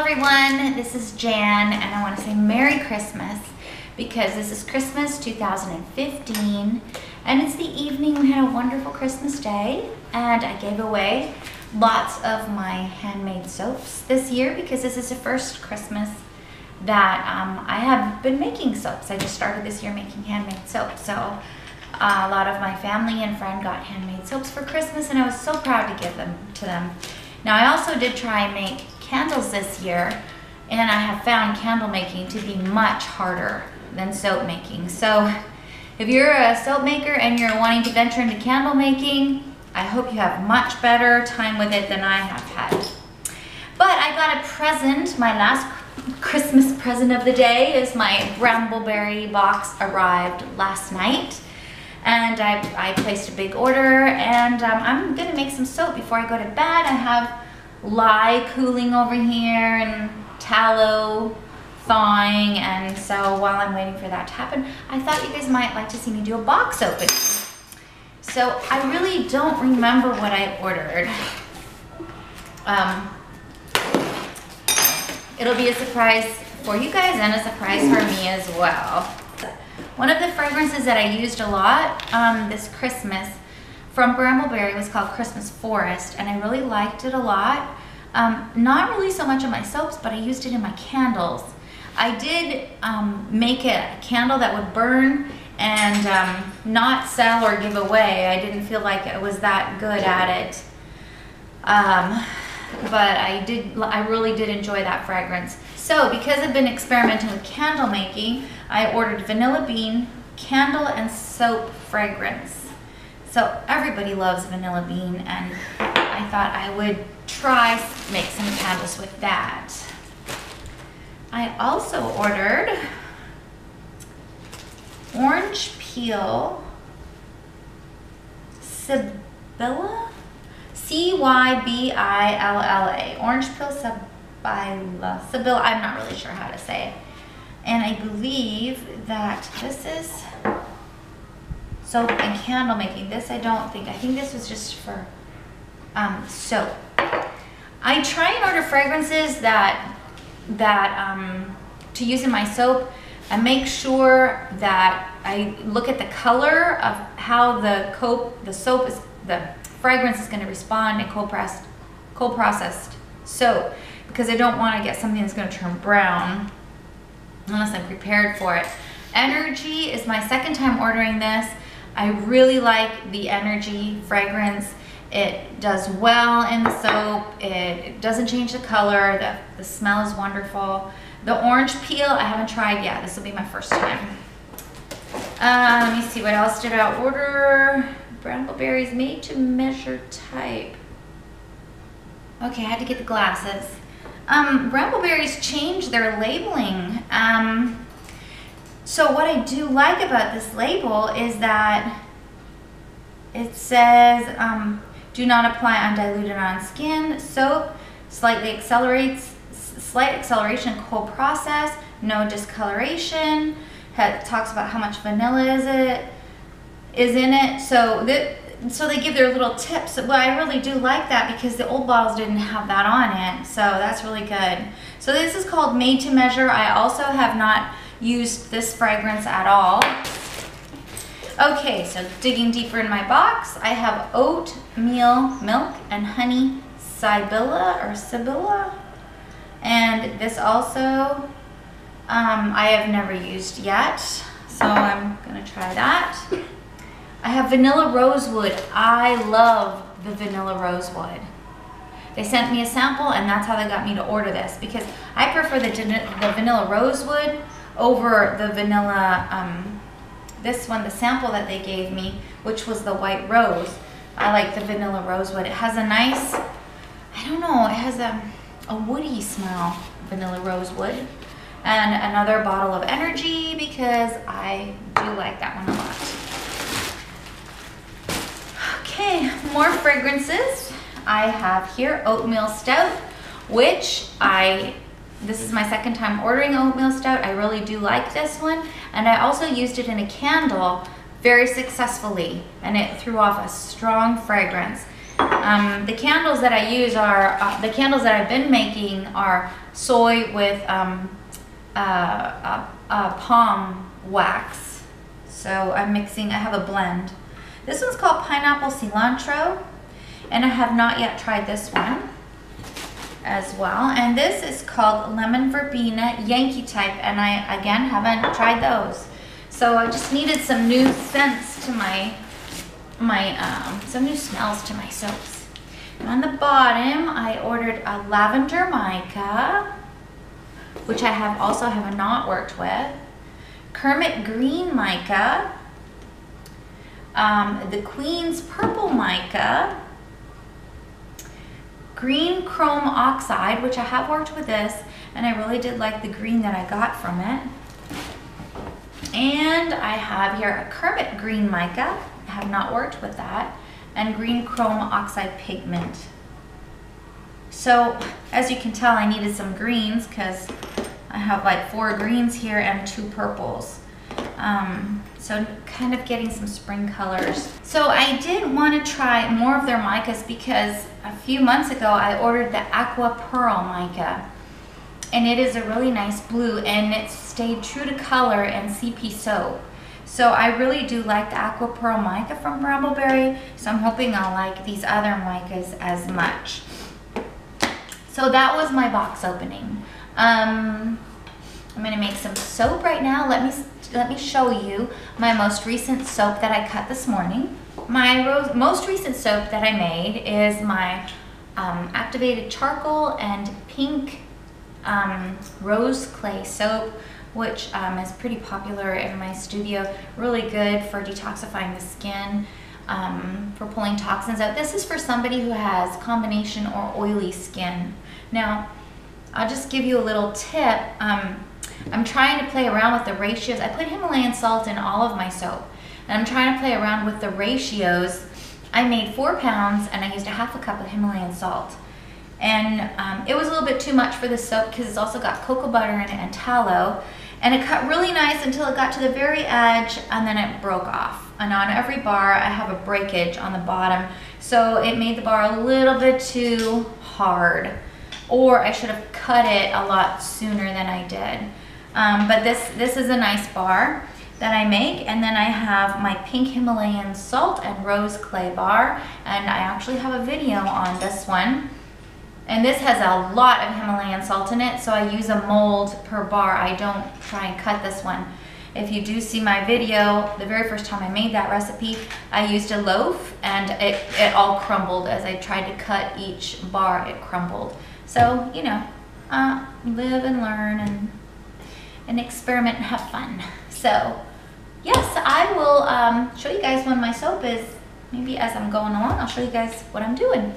Everyone, this is Jan and I want to say Merry Christmas because this is Christmas 2015 and it's the evening. We had a wonderful Christmas day and I gave away lots of my handmade soaps this year because this is the first Christmas that I have been making soaps. I just started this year making handmade soaps, so a lot of my family and friends got handmade soaps for Christmas and I was so proud to give them to them. Now I also did try and make candles this year, and I have found candle making to be much harder than soap making. So if you're a soap maker and you're wanting to venture into candle making, I hope you have much better time with it than I have had. But I got a present. My last Christmas present of the day is my Bramble Berry box arrived last night, and I placed a big order, and I'm gonna make some soap before I go to bed. I have lye cooling over here and tallow thawing, and so while I'm waiting for that to happen, I thought you guys might like to see me do a box opening. So I really don't remember what I ordered. It'll be a surprise for you guys and a surprise for me as well. One of the fragrances that I used a lot this Christmas from Bramble Berry was called Christmas Forest, and I really liked it a lot. Not really so much in my soaps, but I used it in my candles. I did make a candle that would burn and not sell or give away. I didn't feel like I was that good at it. But I really did enjoy that fragrance. So because I've been experimenting with candle making, I ordered vanilla bean, candle, and soap fragrance. So everybody loves vanilla bean, and I thought I would try make some candles with that. I also ordered orange peel Cybilla, C-Y-B-I-L-L-A, orange peel Cybilla, I'm not really sure how to say it. And I believe that this is soap and candle making. This I think this was just for soap. I try and order fragrances that to use in my soap and make sure that I look at the color of how the fragrance is going to respond in cold processed soap, because I don't want to get something that's going to turn brown unless I'm prepared for it. Energy is my second time ordering this. I really like the Energy fragrance. It does well in the soap. It doesn't change the color. The smell is wonderful. The orange peel I haven't tried yet. This will be my first time. Let me see, what else did I order? Bramble Berries made to measure type. Okay, I had to get the glasses. Bramble Berries changed their labeling. So what I do like about this label is that it says, do not apply undiluted on skin. Soap slight acceleration, cold process, no discoloration. It talks about how much vanilla is in it. So they give their little tips. Well, I really do like that because the old bottles didn't have that on it. So that's really good. So this is called Made to Measure. I also have not used this fragrance at all. Okay, so digging deeper in my box, I have oatmeal milk and honey Cybilla, and this also I have never used yet, so I'm gonna try that. I have vanilla rosewood. I love the vanilla rosewood. They sent me a sample, and that's how they got me to order this, because I prefer the vanilla rosewood over the vanilla, this one, the sample that they gave me, which was the white rose. I like the vanilla rosewood. It has a nice, I don't know, it has a woody smell, vanilla rosewood. And another bottle of Energy, because I do like that one a lot. Okay, more fragrances. I have here oatmeal stout, which this is my second time ordering oatmeal stout. I really do like this one, and I also used it in a candle very successfully, and it threw off a strong fragrance. The candles that I use are, the candles that I've been making are soy with palm wax. So I'm mixing, I have a blend. This one's called Pineapple Cilantro, and I have not yet tried this one as well. And this is called Lemon Verbena Yankee type, and I, again, haven't tried those. So I just needed some new scents to some new smells to my soaps. And on the bottom, I ordered a Lavender Mica, which I also have not worked with. Kermit Green Mica, the Queen's Purple Mica, Green Chrome Oxide, which I have worked with this, and I really did like the green that I got from it. And I have here a Kermit Green Mica. I have not worked with that. And Green Chrome Oxide Pigment. So, as you can tell, I needed some greens because I have like 4 greens here and 2 purples. So kind of getting some spring colors. So I did want to try more of their micas because a few months ago I ordered the Aqua Pearl Mica. And it is a really nice blue, and it stayed true to color and CP soap. So I really do like the Aqua Pearl Mica from Bramble Berry. So I'm hoping I'll like these other micas as much. So that was my box opening. I'm gonna make some soap right now. Let me show you my most recent soap that I cut this morning. My most recent soap that I made is my activated charcoal and pink rose clay soap, which is pretty popular in my studio. Really good for detoxifying the skin, for pulling toxins out. This is for somebody who has combination or oily skin. Now, I'll just give you a little tip. I'm trying to play around with the ratios. I put Himalayan salt in all of my soap, and I'm trying to play around with the ratios. I made 4 pounds, and I used a half a cup of Himalayan salt. And it was a little bit too much for this soap because it's also got cocoa butter in it and tallow. And it cut really nice until it got to the very edge, and then it broke off. And on every bar, I have a breakage on the bottom. So it made the bar a little bit too hard. Or I should have cut it a lot sooner than I did. But this is a nice bar that I make. And then I have my pink Himalayan salt and rose clay bar. And I actually have a video on this one. And this has a lot of Himalayan salt in it, so I use a mold per bar. I don't try and cut this one. If you do see my video, the very first time I made that recipe, I used a loaf, and it all crumbled. As I tried to cut each bar, it crumbled. So, you know, live and learn and experiment and have fun. So, yes, I will show you guys when my soap is, maybe as I'm going along, I'll show you guys what I'm doing.